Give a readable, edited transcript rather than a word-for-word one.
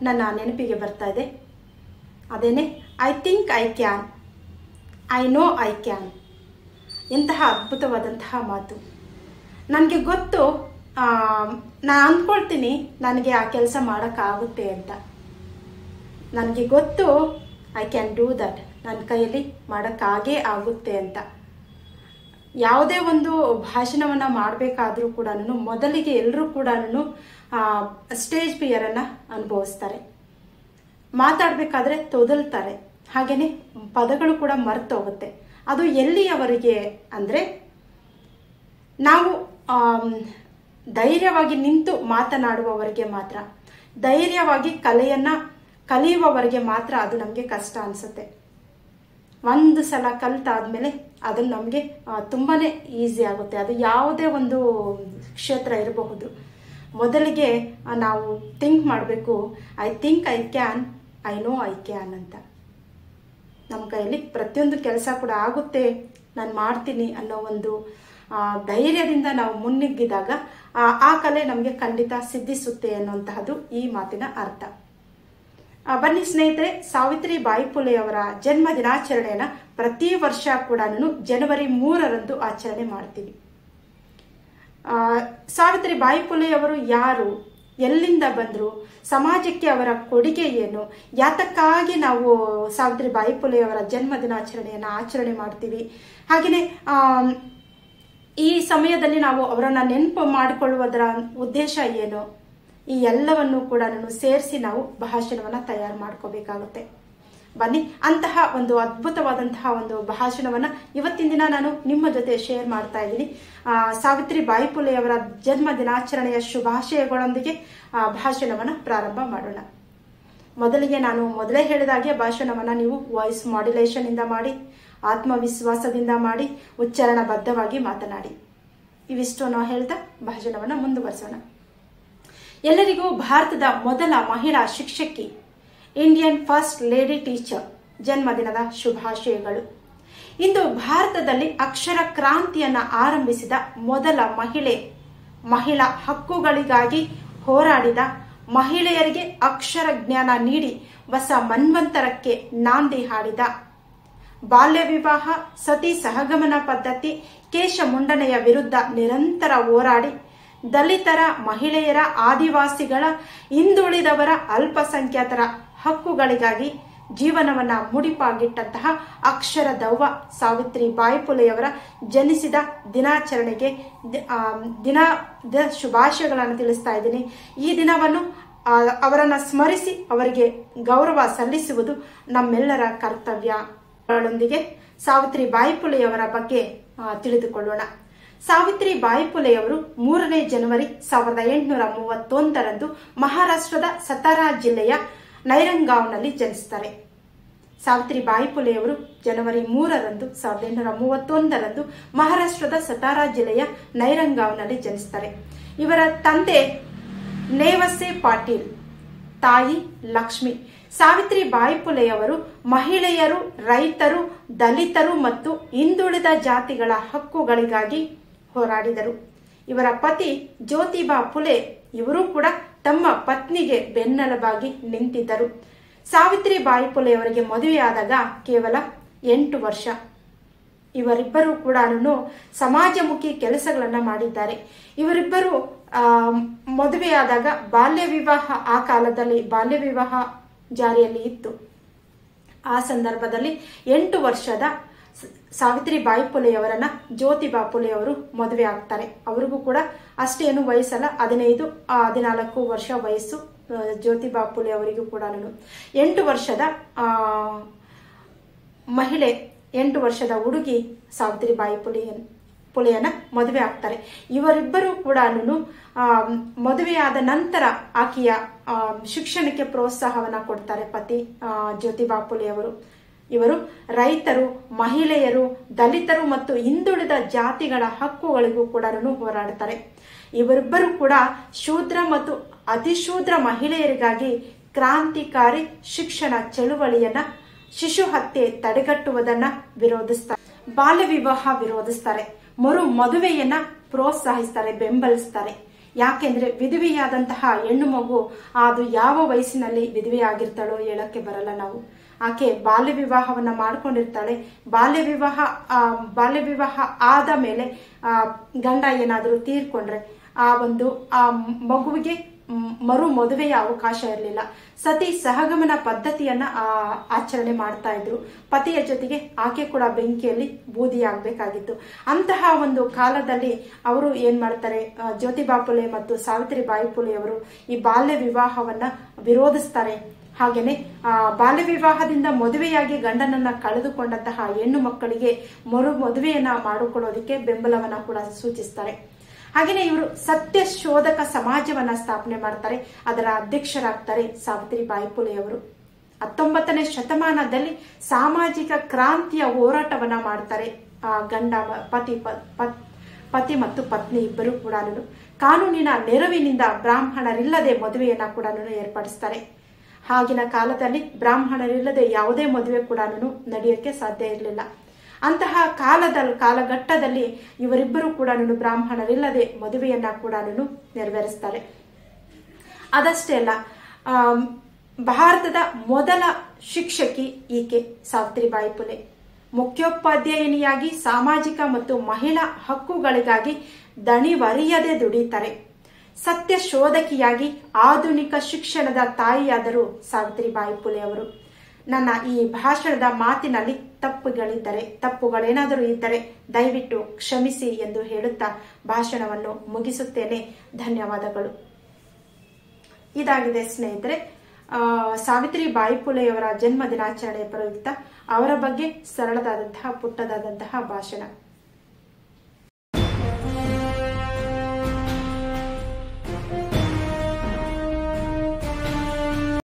ನನ್ನ ನೆನಪಿಗೆ ಬರ್ತಾ ಇದೆ. ಅದೇನೆ I think I can, I know I can. ಇಂತಹ ಅದ್ಭುತವಾದಂತಹ ಮಾತು. ನನಗೆ ಗೊತ್ತು, ನಾನು ಅಂದ್ಕೊಳ್ತೀನಿ ನನಗೆ ಆ ಕೆಲಸ ಮಾಡೋಕ್ಕಾಗುತ್ತೆ ಅಂತ. ನನಗೆ ಗೊತ್ತು ಐ ಕ್ಯಾನ್ ಡೂ ದಟ್, ನನ್ನ ಕೈಯಲ್ಲಿ ಮಾಡೋಕ್ಕಾಗೇ ಆಗುತ್ತೆ ಅಂತ. ಯಾವುದೇ ಒಂದು ಭಾಷಣವನ್ನು ಮಾಡಬೇಕಾದ್ರೂ ಕೂಡ ಮೊದಲಿಗೆ ಎಲ್ಲರೂ ಕೂಡ ಸ್ಟೇಜ್ ಫಿಯರನ್ನು ಅನುಭವಿಸ್ತಾರೆ. ಮಾತಾಡಬೇಕಾದ್ರೆ ತೊದಲ್ತಾರೆ, ಹಾಗೆಯೇ ಪದಗಳು ಕೂಡ ಮರ್ತೋಗುತ್ತೆ. ಅದು ಎಲ್ಲಿಯವರೆಗೆ ಅಂದರೆ ನಾವು ಧೈರ್ಯವಾಗಿ ನಿಂತು ಮಾತನಾಡುವವರೆಗೆ ಮಾತ್ರ, ಧೈರ್ಯವಾಗಿ ಕಲಿಯುವವರೆಗೆ ಮಾತ್ರ ಅದು ನಮಗೆ ಕಷ್ಟ ಅನಿಸುತ್ತೆ. ಒಂದು ಸಲ ಕಲಿತಾದ್ಮೇಲೆ ಅದು ನಮಗೆ ತುಂಬಾ ಈಸಿ ಆಗುತ್ತೆ. ಅದು ಯಾವುದೇ ಒಂದು ಕ್ಷೇತ್ರ ಇರಬಹುದು. ಮೊದಲಿಗೆ ನಾವು ಥಿಂಕ್ ಮಾಡಬೇಕು, I think I can, I know I can ಅಂತ. ನಮ್ಮ ಕೈಯಲ್ಲಿ ಪ್ರತಿಯೊಂದು ಕೆಲಸ ಕೂಡ ಆಗುತ್ತೆ, ನಾನು ಮಾಡ್ತೀನಿ ಅನ್ನೋ ಒಂದು ಧೈರ್ಯದಿಂದ ನಾವು ಮುನ್ನುಗ್ಗಿದಾಗ ಆ ಕಲೆ ನಮಗೆ ಖಂಡಿತ ಸಿದ್ಧಿಸುತ್ತೆ ಅನ್ನುವಂತಹದ್ದು ಈ ಮಾತಿನ ಅರ್ಥ. ಬನ್ನಿ ಸ್ನೇಹಿತರೆ, ಸಾವಿತ್ರಿಬಾಯಿ ಫುಲೆಯವರ ಜನ್ಮ ದಿನಾಚರಣೆಯನ್ನ ಪ್ರತಿ ವರ್ಷ ಕೂಡ ಜನವರಿ 3ರಂದು ಆಚರಣೆ ಮಾಡ್ತೀವಿ. ಸಾವಿತ್ರಿಬಾಯಿ ಫುಲೆಯವರು ಯಾರು, ಎಲ್ಲಿಂದ ಬಂದರು, ಸಮಾಜಕ್ಕೆ ಅವರ ಕೊಡುಗೆ ಏನು, ಯಾತಕ್ಕಾಗಿ ನಾವು ಸಾವಿತ್ರಿಬಾಯಿ ಫುಲೆಯವರ ಜನ್ಮ ದಿನಾಚರಣೆಯನ್ನು ಆಚರಣೆ ಮಾಡ್ತೀವಿ, ಹಾಗೆಯೇ ಈ ಸಮಯದಲ್ಲಿ ನಾವು ಅವರನ್ನು ನೆನಪು ಮಾಡಿಕೊಳ್ಳುವುದರ ಉದ್ದೇಶ ಏನು, ಈ ಎಲ್ಲವನ್ನು ಕೂಡ ಸೇರಿಸಿ ನಾವು ಭಾಷಣವನ್ನು ತಯಾರು ಮಾಡ್ಕೋಬೇಕಾಗುತ್ತೆ. ಬನ್ನಿ, ಅಂತಹ ಒಂದು ಅದ್ಭುತವಾದಂತಹ ಒಂದು ಭಾಷಣವನ್ನು ಇವತ್ತಿನ ದಿನ ನಾನು ನಿಮ್ಮ ಜೊತೆ ಶೇರ್ ಮಾಡ್ತಾ ಇದ್ದೀನಿ. ಸಾವಿತ್ರಿಬಾಯಿ ಫುಲೆಯವರ ಜನ್ಮ ದಿನಾಚರಣೆಯ ಶುಭಾಶಯಗಳೊಂದಿಗೆ ಭಾಷಣವನ್ನು ಪ್ರಾರಂಭ ಮಾಡೋಣ. ಮೊದಲಿಗೆ ನಾನು ಮೊದಲೇ ಹೇಳಿದಾಗೆ ಭಾಷಣವನ್ನು ನೀವು ವಾಯ್ಸ್ ಮಾಡ್ಯುಲೇಷನ್ ಇಂದ ಮಾಡಿ, ಆತ್ಮವಿಶ್ವಾಸದಿಂದ ಮಾಡಿ, ಉಚ್ಚಾರಣಬದ್ಧವಾಗಿ ಮಾತನಾಡಿ. ಇವಿಷ್ಟನ್ನು ಹೇಳ್ತಾ ಭಾಷಣವನ್ನು ಮುಂದುವರಿಸೋಣ. ಎಲ್ಲರಿಗೂ ಭಾರತದ ಮೊದಲ ಮಹಿಳಾ ಶಿಕ್ಷಕಿ, ಇಂಡಿಯನ್ ಫಸ್ಟ್ ಲೇಡಿ ಟೀಚರ್ ಜನ್ಮದಿನದ ಶುಭಾಶಯಗಳು. ಇಂದು ಭಾರತದಲ್ಲಿ ಅಕ್ಷರ ಕ್ರಾಂತಿಯನ್ನ ಆರಂಭಿಸಿದ ಮೊದಲ ಮಹಿಳಾ ಹಕ್ಕುಗಳಿಗಾಗಿ ಹೋರಾಡಿದ, ಮಹಿಳೆಯರಿಗೆ ಅಕ್ಷರ ಜ್ಞಾನ ನೀಡಿ ಹೊಸ ಮನ್ವಂತರಕ್ಕೆ ನಾಂದಿ ಹಾಡಿದ, ಬಾಲ್ಯ ವಿವಾಹ, ಸತಿ ಸಹಗಮನ ಪದ್ಧತಿ, ಕೇಶ ಮುಂಡನೆಯ ವಿರುದ್ಧ ನಿರಂತರ ಹೋರಾಡಿ ದಲಿತರ, ಮಹಿಳೆಯರ, ಆದಿವಾಸಿಗಳ, ಹಿಂದುಳಿದವರ, ಅಲ್ಪಸಂಖ್ಯಾತರ ಹಕ್ಕುಗಳಿಗಾಗಿ ಜೀವನವನ್ನ ಮುಡಿಪಾಗಿಟ್ಟಂತಹ ಅಕ್ಷರ ದವ್ವ ಸಾವಿತ್ರಿಬಾಯಿ ಫುಲೆಯವರ ಜನಿಸಿದ ದಿನಾಚರಣೆಗೆ ದಿನದ ಶುಭಾಶಯಗಳನ್ನು ತಿಳಿಸ್ತಾ ಇದ್ದೀನಿ. ಈ ದಿನವನ್ನು ಅವರನ್ನ ಸ್ಮರಿಸಿ ಅವರಿಗೆ ಗೌರವ ಸಲ್ಲಿಸುವುದು ನಮ್ಮೆಲ್ಲರ ಕರ್ತವ್ಯಗಳೊಂದಿಗೆ ಸಾವಿತ್ರಿಬಾಯಿ ಫುಲೆಯವರ ಬಗ್ಗೆ ತಿಳಿದುಕೊಳ್ಳೋಣ. ಸಾವಿತ್ರಿಬಾಯಿ ಫುಲೆಯವರು 3ನೇ ಜನವರಿ 1831ರಂದು ಮಹಾರಾಷ್ಟ್ರದ ಸತಾರಾ ಜಿಲ್ಲೆಯ ನೈರಂಗಾವ್ನಲ್ಲಿ ಜನಿಸುತ್ತಾರೆ. ಸಾವಿತ್ರಿಬಾಯಿ ಫುಲೆಯವರು ಜನವರಿ 3ರಂದು 1831ರಂದು ಮಹಾರಾಷ್ಟ್ರದ ಸತಾರಾ ಜಿಲ್ಲೆಯ ನೈರಂಗಾವ್ನಲ್ಲಿ ಜನಿಸುತ್ತಾರೆ. ಇವರ ತಂದೆ ನೇವಸೆ ಪಾಟೀಲ್, ತಾಯಿ ಲಕ್ಷ್ಮಿ. ಸಾವಿತ್ರಿಬಾಯಿ ಫುಲೆಯವರು ಮಹಿಳೆಯರು, ರೈತರು, ದಲಿತರು ಮತ್ತು ಹಿಂದುಳಿದ ಜಾತಿಗಳ ಹಕ್ಕುಗಳಿಗಾಗಿ ಹೋರಾಡಿದರು. ಇವರ ಪತಿ ಜ್ಯೋತಿಬಾ ಫುಲೆ ಇವರು ಕೂಡ ತಮ್ಮ ಪತ್ನಿಗೆ ಬೆನ್ನೆಲುಬಾಗಿ ನಿಂತಿದ್ದರು. ಸಾವಿತ್ರಿಬಾಯಿ ಫುಲೆಯವರಿಗೆ ಮದುವೆಯಾದಾಗ ಕೇವಲ 8 ವರ್ಷ. ಇವರಿಬ್ಬರು ಕೂಡ ಸಮಾಜಮುಖಿ ಕೆಲಸಗಳನ್ನ ಮಾಡಿದ್ದಾರೆ. ಇವರಿಬ್ಬರು ಮದುವೆಯಾದಾಗ ಬಾಲ್ಯ ವಿವಾಹ, ಆ ಕಾಲದಲ್ಲಿ ಬಾಲ್ಯ ವಿವಾಹ ಜಾರಿಯಲ್ಲಿ ಇತ್ತು. ಆ ಸಂದರ್ಭದಲ್ಲಿ 8 ವರ್ಷದ ಸಾವಿತ್ರಿಬಾಯಿ ಫುಲೆಯವರನ್ನ ಜ್ಯೋತಿಬಾ ಫುಲೆಯವರು ಮದುವೆ ಆಗ್ತಾರೆ. ಅವ್ರಿಗೂ ಕೂಡ ಅಷ್ಟೇನು ವಯಸ್ಸಲ್ಲ, 15-14 ವರ್ಷ ವಯಸ್ಸು ಜ್ಯೋತಿಬಾ ಫುಲೆ ಅವರಿಗೂ ಕೂಡ. 8 ವರ್ಷದ ಮಹಿಳೆ, 8 ವರ್ಷದ ಹುಡುಗಿ ಸಾವಿತ್ರಿಬಾಯಿ ಫುಲೆಯನ್ನ ಮದುವೆ ಆಗ್ತಾರೆ. ಇವರಿಬ್ಬರು ಕೂಡ ಮದುವೆಯಾದ ನಂತರ ಆಕೆಯ ಶಿಕ್ಷಣಕ್ಕೆ ಪ್ರೋತ್ಸಾಹವನ್ನ ಕೊಡ್ತಾರೆ ಪತಿ ಜ್ಯೋತಿಬಾ ಫುಲೆಯವರು. ಇವರು ರೈತರು, ಮಹಿಳೆಯರು, ದಲಿತರು ಮತ್ತು ಹಿಂದುಳಿದ ಜಾತಿಗಳ ಹಕ್ಕುಗಳಿಗೂ ಕೂಡ ಹೋರಾಡುತ್ತಾರೆ. ಇವರಿಬ್ಬರು ಕೂಡ ಶೂದ್ರ ಮತ್ತು ಅತಿಶೂದ್ರ ಮಹಿಳೆಯರಿಗಾಗಿ ಕ್ರಾಂತಿಕಾರಿ ಶಿಕ್ಷಣ ಚಳುವಳಿಯನ್ನ, ಶಿಶು ಹತ್ಯೆ ತಡೆಗಟ್ಟುವುದನ್ನ ವಿರೋಧಿಸ್ತಾರೆ, ಬಾಲ್ಯ ವಿವಾಹ ವಿರೋಧಿಸ್ತಾರೆ, ಮರು ಮದುವೆಯನ್ನ ಪ್ರೋತ್ಸಾಹಿಸ್ತಾರೆ, ಬೆಂಬಲಿಸ್ತಾರೆ. ಯಾಕೆಂದ್ರೆ ವಿಧವೆಯಾದಂತಹ ಹೆಣ್ಣು ಮಗು ಅದು ಯಾವ ವಯಸ್ಸಿನಲ್ಲಿ ವಿಧವೆಯಾಗಿರ್ತಾಳೋ ಹೇಳಕ್ಕೆ ಬರಲ್ಲ ನಾವು. ಆಕೆ ಬಾಲ್ಯ ವಿವಾಹವನ್ನ ಮಾಡ್ಕೊಂಡಿರ್ತಾಳೆ. ಬಾಲ್ಯ ವಿವಾಹ ಆದ ಮೇಲೆ ಗಂಡ ಏನಾದರೂ ತೀರ್ಕೊಂಡ್ರೆ ಆ ಮಗುವಿಗೆ ಮರು ಮದುವೆಯ ಅವಕಾಶ ಇರಲಿಲ್ಲ. ಸತಿ ಸಹಗಮನ ಪದ್ಧತಿಯನ್ನ ಆಚರಣೆ ಮಾಡ್ತಾ ಇದ್ರು. ಪತಿಯ ಜೊತೆಗೆ ಆಕೆ ಕೂಡ ಬೆಂಕಿಯಲ್ಲಿ ಬೂದಿಯಾಗಬೇಕಾಗಿತ್ತು. ಅಂತಹ ಒಂದು ಕಾಲದಲ್ಲಿ ಅವರು ಏನ್ ಮಾಡ್ತಾರೆ, ಜ್ಯೋತಿಬಾ ಫುಲೆ ಮತ್ತು ಸಾವಿತ್ರಿಬಾಯಿ ಫುಲೆ ಅವರು ಈ ಬಾಲ್ಯ ವಿವಾಹವನ್ನ ವಿರೋಧಿಸ್ತಾರೆ. ಹಾಗೇನೆ ಬಾಲ್ಯ ವಿವಾಹದಿಂದ ಮದುವೆಯಾಗಿ ಗಂಡನನ್ನ ಕಳೆದುಕೊಂಡಂತಹ ಹೆಣ್ಣು ಮಕ್ಕಳಿಗೆ ಮರು ಮದುವೆಯನ್ನ ಮಾಡಿಕೊಳ್ಳೋದಕ್ಕೆ ಬೆಂಬಲವನ್ನ ಕೂಡ ಸೂಚಿಸ್ತಾರೆ. ಹಾಗೇನೆ ಇವರು ಸತ್ಯ ಶೋಧಕ ಸಮಾಜವನ್ನ ಸ್ಥಾಪನೆ ಮಾಡ್ತಾರೆ. ಅದರ ಅಧ್ಯಕ್ಷರಾಗ್ತಾರೆ ಸಾವಿತ್ರಿಬಾಯಿ ಫುಲೆ ಅವರು. 19ನೇ ಶತಮಾನದಲ್ಲಿ ಸಾಮಾಜಿಕ ಕ್ರಾಂತಿಯ ಹೋರಾಟವನ್ನ ಮಾಡ್ತಾರೆ. ಗಂಡ ಪತಿ ಮತ್ತು ಪತ್ನಿ ಇಬ್ಬರು ಕೂಡ ಕಾನೂನಿನ ನೆರವಿನಿಂದ ಬ್ರಾಹ್ಮಣರಿಲ್ಲದೆ ಮದುವೆಯನ್ನ ಕೂಡ ಏರ್ಪಡಿಸ್ತಾರೆ. ಆಗಿನ ಕಾಲದಲ್ಲಿ ಬ್ರಾಹ್ಮಣರಿಲ್ಲದೆ ಯಾವುದೇ ಮದುವೆ ಕೂಡ ನಡೆಯೋಕೆ ಸಾಧ್ಯ ಇರಲಿಲ್ಲ. ಅಂತಹ ಕಾಲಘಟ್ಟದಲ್ಲಿ ಇವರಿಬ್ಬರು ಕೂಡ ಬ್ರಾಹ್ಮಣರಿಲ್ಲದೆ ಮದುವೆಯನ್ನ ಕೂಡ ನೆರವೇರಿಸ್ತಾರೆ. ಅದಷ್ಟೇ ಅಲ್ಲ, ಭಾರತದ ಮೊದಲ ಶಿಕ್ಷಕಿ ಈಕೆ ಸಾವಿತ್ರಿಬಾಯಿ ಫುಲೆ. ಮುಖ್ಯೋಪಾಧ್ಯಾಯಿನಿಯಾಗಿ ಸಾಮಾಜಿಕ ಮತ್ತು ಮಹಿಳಾ ಹಕ್ಕುಗಳಿಗಾಗಿ ದಣಿವರಿಯದೆ ದುಡಿತಾರೆ. ಸತ್ಯ ಶೋಧಕಿಯಾಗಿ ಆಧುನಿಕ ಶಿಕ್ಷಣದ ತಾಯಿಯಾದರು ಸಾವಿತ್ರಿಬಾಯಿ ಫುಲೆ ಅವರು. ನನ್ನ ಈ ಭಾಷಣದ ಮಾತಿನಲ್ಲಿ ತಪ್ಪುಗಳೇನಾದರೂ ಇದ್ದರೆ ದಯವಿಟ್ಟು ಕ್ಷಮಿಸಿ ಎಂದು ಹೇಳುತ್ತಾ ಭಾಷಣವನ್ನು ಮುಗಿಸುತ್ತೇನೆ. ಧನ್ಯವಾದಗಳು. ಇದಾಗಿದೆ ಸ್ನೇಹಿತರೆ ಸಾವಿತ್ರಿಬಾಯಿ ಫುಲೆಯವರ ಜನ್ಮ ದಿನಾಚರಣೆಯ ಪ್ರಯುಕ್ತ ಅವರ ಬಗ್ಗೆ ಸರಳದಾದಂತಹ ಪುಟ್ಟದಾದಂತಹ ಭಾಷಣ.